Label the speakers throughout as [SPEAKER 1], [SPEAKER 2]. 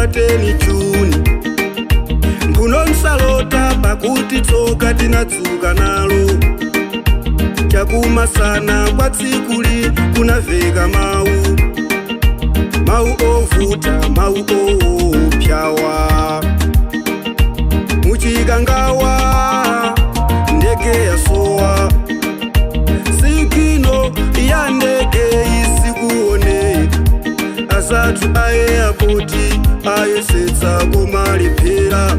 [SPEAKER 1] pateni Juni. Mbuno nsalota pakuti tsoka tinadzuka nalo. Chakumasana kwa tsikuli kunaveka mau. Mau ovuta, mau opyawa. Muchikangawa ndege yasowa. Sikino ya ndege isikuone. Azatu airpoti ayesetsa komalipira.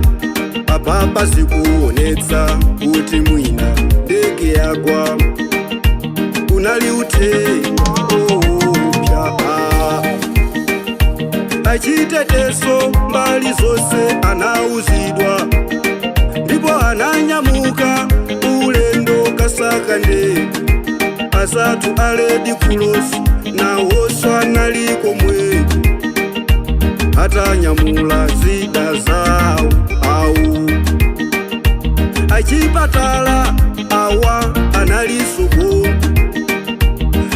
[SPEAKER 1] Apapa zikuonetsa kuti mwina ndege yagwa. Kunali uthenga opya. Achitetezo mbali zose anauzidwa. Ndipo ananyamuka ulendo kasaka ndege. Azatu aledi kulosi nawonso anali komwe. Atanyamula zida zawo awu. Achipatala awa analisoko.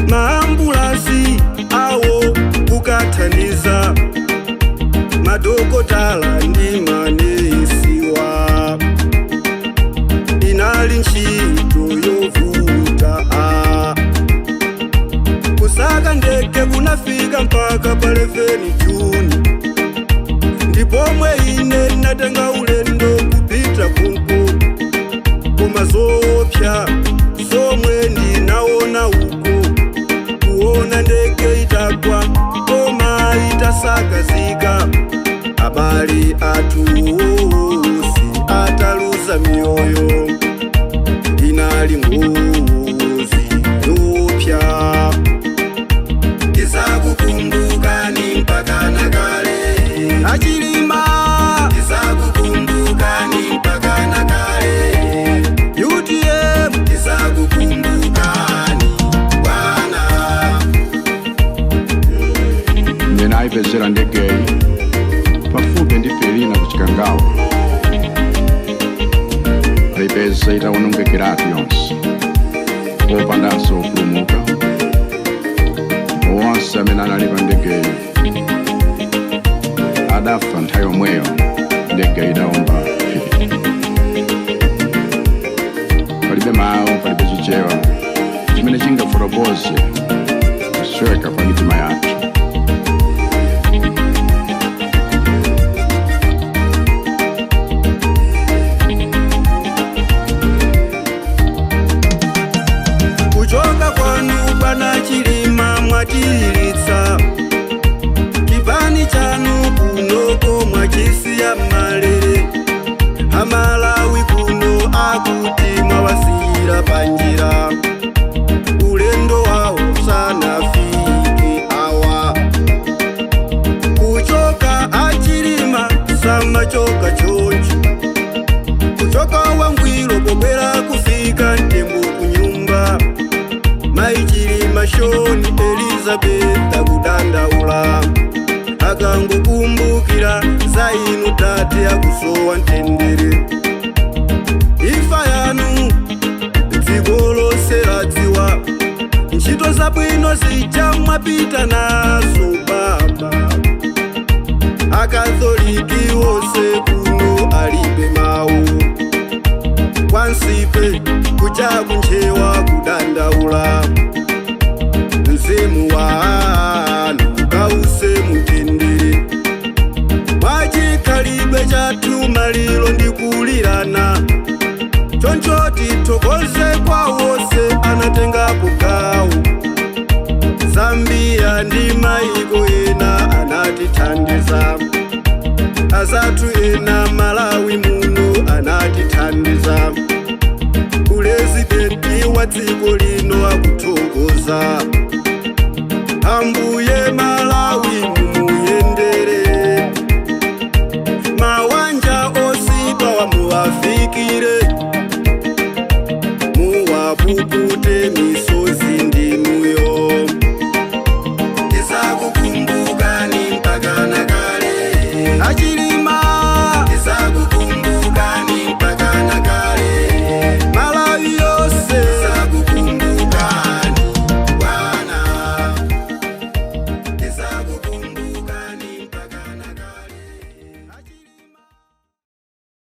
[SPEAKER 1] Maambulasi awo kukathandiza. Madokotala ndi manesiwa. Inali ntchito yovuta. Kusaka ndege kunafika mpaka pa 11 Juni. Ndipomwe ine natenga ulendo kupita kunko. Koma zopya zomwe ndinaona uko. Kuona ndege itagwa koma itasakazika. Abale atu osi ataluza mioyo. Inali ngozi yopya. Tizakukumbukani mpaka nakale. Achilima tizakukumbukani mpaka nakale. UTM tizakukumbukani bwana.
[SPEAKER 2] Ninaipezera ndege pafupi ndi Pelina kuchikangawa. Aipeza itawonongekera yonse. Opandanso kupulumuka. Onse amene anali pa ndege adafa nthawi yomweyo ndege idawomba phiri. Palibe mawu, palibe chichewa chimene chingafotokoze kusweka kwa mitima yathu. Kuchoka kwanu bwana Chilima mwatiliritsa. Chipani chanu kunoko mwachisiya malere. Amalawi kuno akuti mwawasiyira panjira. Ulendo wawo sanafike awa. Kuchoka Achilima samachoka chonchi. Kuchoka Wangwiro pobwera kufika Ntembo kunyumba. Mai Chilima Shoni Elizabeth kudandaula. Akangokumbukira za inu tate akusowa ntendere. Ifa yanu dziko lonse ladziwa. Ntchito zabwino zija mwapita nazo baba. Akatholiki wonse kuno alibe mawu. Kwansipe kuja kunchewa kudandaula. Mzimu wanu kause mutendere. Mwachikhalidwe chathu maliro ndikulirana. Choncho tithokoze kwa wonse anatengapo gawo. Zambia ndi maiko ena anatithandiza. Azathu ena Malawi muno anatithandiza. Pulezidenti wa dziko lino akuthokoza. Ambuye Malawi mumuyendere. Mawanja osidwa wamuwafikire. Muwapukute misozi ndinuyo. Tizakukumbukani mpaka nakale. Achilima